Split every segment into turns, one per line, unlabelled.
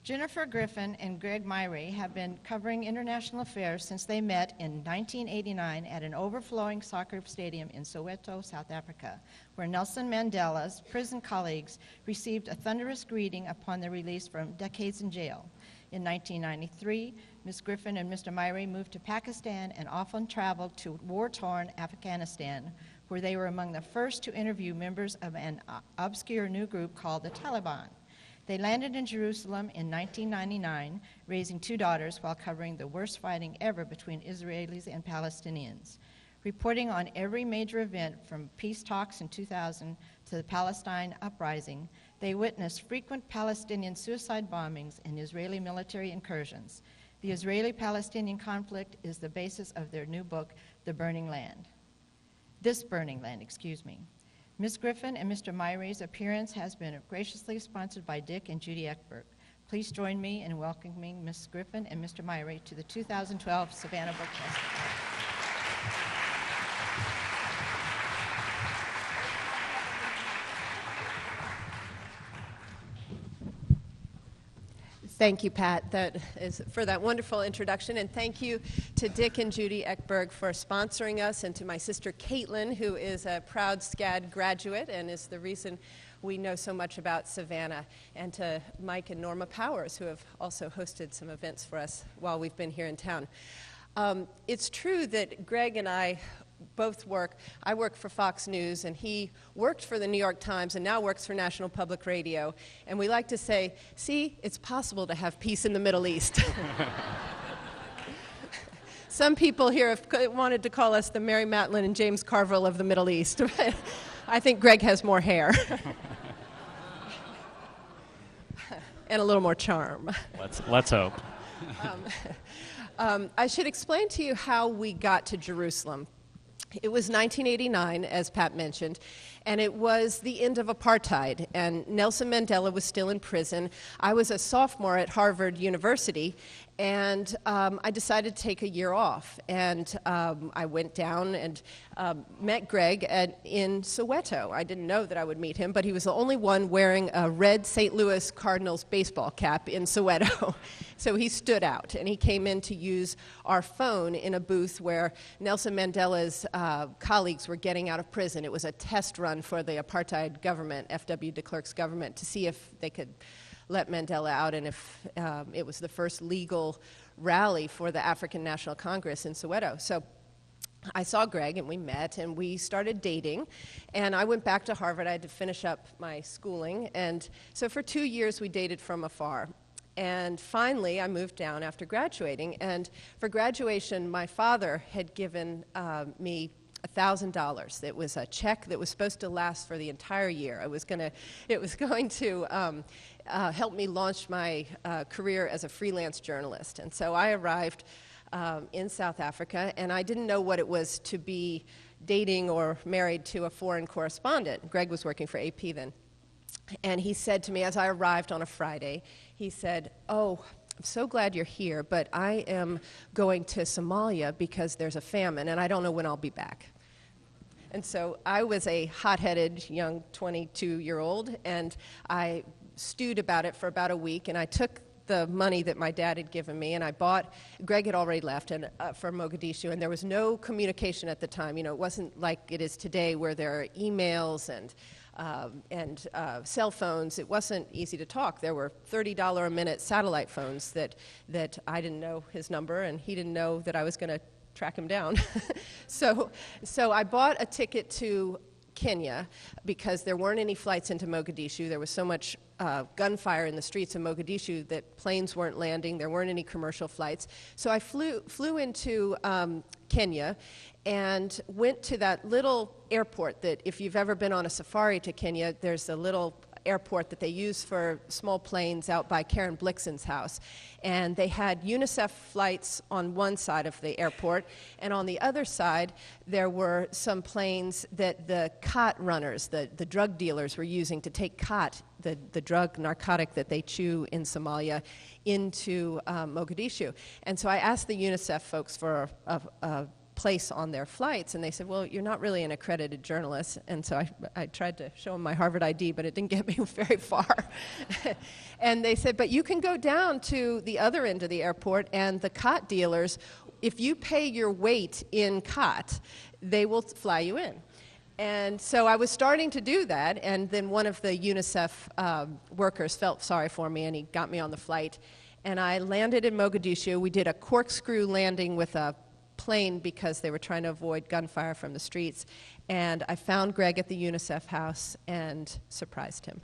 Jennifer Griffin and Greg Myre have been covering international affairs since they met in 1989 at an overflowing soccer stadium in Soweto, South Africa, where Nelson Mandela's prison colleagues received a thunderous greeting upon their release from decades in jail. In 1993, Ms. Griffin and Mr. Myre moved to Pakistan and often traveled to war-torn Afghanistan, where they were among the first to interview members of an obscure new group called the Taliban. They landed in Jerusalem in 1999, raising two daughters while covering the worst fighting ever between Israelis and Palestinians. Reporting on every major event from peace talks in 2000 to the Palestine uprising, they witnessed frequent Palestinian suicide bombings and Israeli military incursions. The Israeli-Palestinian conflict is the basis of their new book, This Burning Land. Ms. Griffin and Mr. Myre's appearance has been graciously sponsored by Dick and Judy Ekberg. Please join me in welcoming Ms. Griffin and Mr. Myre to the 2012 Savannah Book Festival.
Thank you, Pat, for that wonderful introduction, and thank you to Dick and Judy Ekberg for sponsoring us, and to my sister Caitlin, who is a proud SCAD graduate and is the reason we know so much about Savannah, and to Mike and Norma Powers, who have also hosted some events for us while we've been here in town. It's true that Greg and I both work. I work for Fox News, and he worked for the New York Times and now works for National Public Radio. And we like to say, see, it's possible to have peace in the Middle East. Some people here have wanted to call us the Mary Matlin and James Carville of the Middle East. I think Greg has more hair. And a little more charm.
Let's hope.
I should explain to you how we got to Jerusalem. It was 1989, as Pat mentioned, and it was the end of apartheid, and Nelson Mandela was still in prison. I was a sophomore at Harvard University, and I decided to take a year off, and I went down and met Greg in Soweto. I didn't know that I would meet him, but he was the only one wearing a red St. Louis Cardinals baseball cap in Soweto. So he stood out, and he came in to use our phone in a booth where Nelson Mandela's colleagues were getting out of prison. It was a test run for the apartheid government, F.W. de Klerk's government, to see if they could let Mandela out, and if it was the first legal rally for the African National Congress in Soweto. So I saw Greg, and we met, and we started dating, and I went back to Harvard. I had to finish up my schooling, and so for 2 years we dated from afar. And finally, I moved down after graduating, and for graduation, my father had given me $1,000. It was a check that was supposed to last for the entire year. It was going to help me launch my career as a freelance journalist. And so I arrived in South Africa, and I didn't know what it was to be dating or married to a foreign correspondent. Greg was working for AP then. And he said to me, as I arrived on a Friday, he said, "Oh, I'm so glad you're here, but I am going to Somalia because there's a famine, and I don't know when I'll be back." And so I was a hot-headed young 22-year-old, and I stewed about it for about a week, and I took the money that my dad had given me, and I bought, Greg had already left for Mogadishu, and there was no communication at the time. You know, it wasn't like it is today where there are emails and cell phones. It wasn't easy to talk. There were $30 a minute satellite phones that I didn't know his number, and he didn't know that I was going to track him down. So I bought a ticket to Kenya because there weren't any flights into Mogadishu. There was so much gunfire in the streets of Mogadishu that planes weren't landing. There weren't any commercial flights. So I flew into Kenya and went to that little airport that, if you've ever been on a safari to Kenya, there's a little airport that they use for small planes out by Karen Blixen's house. And they had UNICEF flights on one side of the airport, and on the other side there were some planes that the khat runners, the drug dealers, were using to take khat, the drug narcotic that they chew in Somalia, into Mogadishu. And so I asked the UNICEF folks for a place on their flights. And they said, well, you're not really an accredited journalist. And so I tried to show them my Harvard ID, but it didn't get me very far. And they said, but you can go down to the other end of the airport, and the cot dealers, if you pay your weight in cot, they will fly you in. And so I was starting to do that, and then one of the UNICEF workers felt sorry for me, and he got me on the flight. And I landed in Mogadishu. We did a corkscrew landing with a plane because they were trying to avoid gunfire from the streets. And I found Greg at the UNICEF house and surprised him.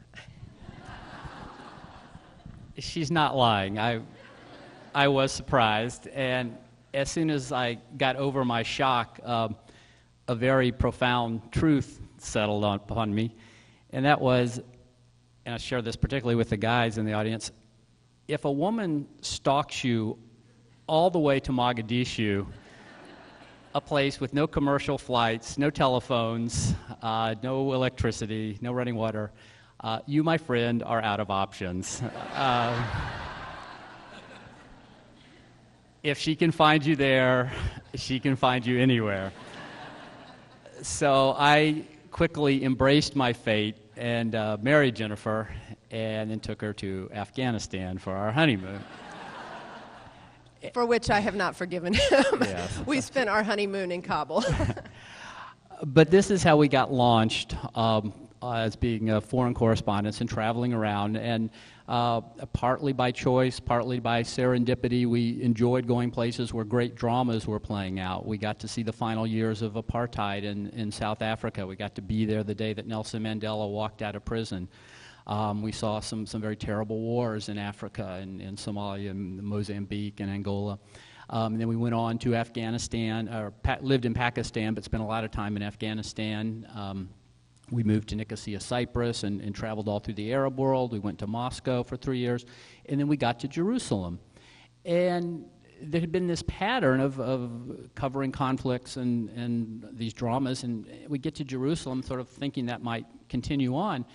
She's not lying. I was surprised, and as soon as I got over my shock, a very profound truth settled upon me, and that was, and I share this particularly with the guys in the audience, if a woman stalks you all the way to Mogadishu, a place with no commercial flights, no telephones, no electricity, no running water, you, my friend, are out of options. If she can find you there, she can find you anywhere. So I quickly embraced my fate and married Jennifer, and then took her to Afghanistan for our honeymoon.
For which I have not forgiven him. Yes. We spent our honeymoon in Kabul.
But this is how we got launched as being foreign correspondents and traveling around, and partly by choice, partly by serendipity. We enjoyed going places where great dramas were playing out. We got to see the final years of apartheid in South Africa. We got to be there the day that Nelson Mandela walked out of prison. We saw some very terrible wars in Africa, in Somalia, and Mozambique, and Angola. And then we went on to Afghanistan, or lived in Pakistan, but spent a lot of time in Afghanistan. We moved to Nicosia, Cyprus, and traveled all through the Arab world. We went to Moscow for 3 years, and then we got to Jerusalem. And there had been this pattern of covering conflicts and these dramas, and we get to Jerusalem sort of thinking that might continue on.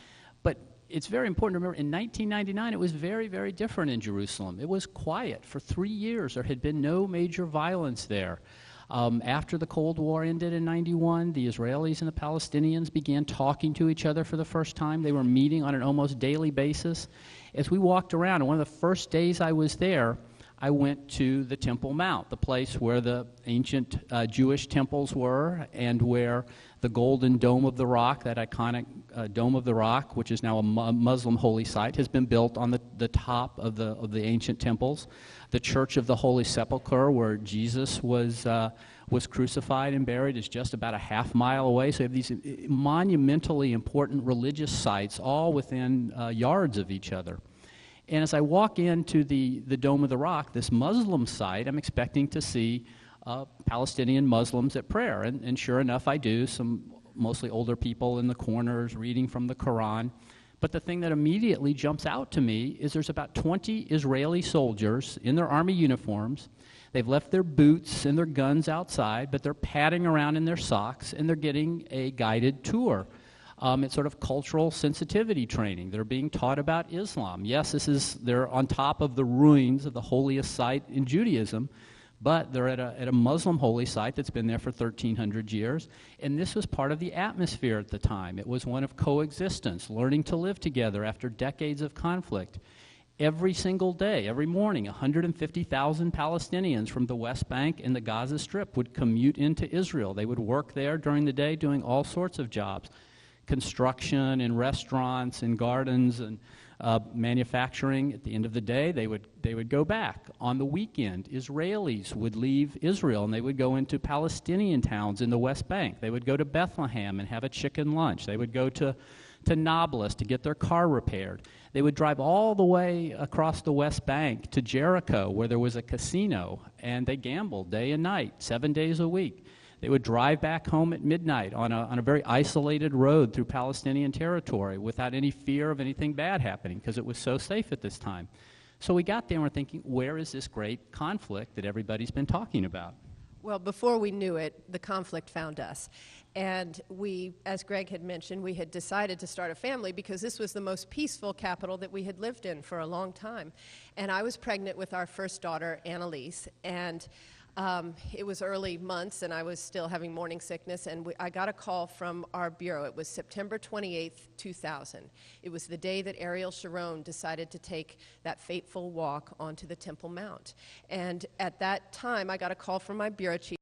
But it's very important to remember, in 1999, it was very, very different in Jerusalem. It was quiet. For 3 years, there had been no major violence there. After the Cold War ended in 91, the Israelis and the Palestinians began talking to each other for the first time. They were meeting on an almost daily basis. As we walked around, and one of the first days I was there, I went to the Temple Mount, the place where the ancient Jewish temples were, and where the Golden Dome of the Rock, that iconic Dome of the Rock, which is now a Muslim holy site, has been built on the top of the ancient temples. The Church of the Holy Sepulchre, where Jesus was crucified and buried, is just about a half mile away. So you have these monumentally important religious sites all within yards of each other. And as I walk into the Dome of the Rock, this Muslim site, I'm expecting to see Palestinian Muslims at prayer. And sure enough, I do. Some mostly older people in the corners reading from the Quran. But the thing that immediately jumps out to me is there's about 20 Israeli soldiers in their army uniforms. They've left their boots and their guns outside, but they're padding around in their socks, and they're getting a guided tour. It's sort of cultural sensitivity training. They're being taught about Islam. Yes, they're on top of the ruins of the holiest site in Judaism, but they're at a Muslim holy site that's been there for 1,300 years, and this was part of the atmosphere at the time. It was one of coexistence, learning to live together after decades of conflict. Every single day, every morning, 150,000 Palestinians from the West Bank and the Gaza Strip would commute into Israel. They would work there during the day doing all sorts of jobs, construction and restaurants and gardens and manufacturing. At the end of the day, they would go back. On the weekend, Israelis would leave Israel and they would go into Palestinian towns in the West Bank. They would go to Bethlehem and have a chicken lunch. They would go to Nablus to get their car repaired. They would drive all the way across the West Bank to Jericho, where there was a casino, and they gambled day and night, 7 days a week. They would drive back home at midnight on a very isolated road through Palestinian territory without any fear of anything bad happening, because it was so safe at this time. So we got there and we're thinking, where is this great conflict that everybody's been talking about?
Well, before we knew it, the conflict found us. And we, as Greg had mentioned, we had decided to start a family because this was the most peaceful capital that we had lived in for a long time. And I was pregnant with our first daughter, Annalise, and It was early months, and I was still having morning sickness, and I got a call from our bureau. It was September 28th, 2000. It was the day that Ariel Sharon decided to take that fateful walk onto the Temple Mount. And at that time, I got a call from my bureau chief.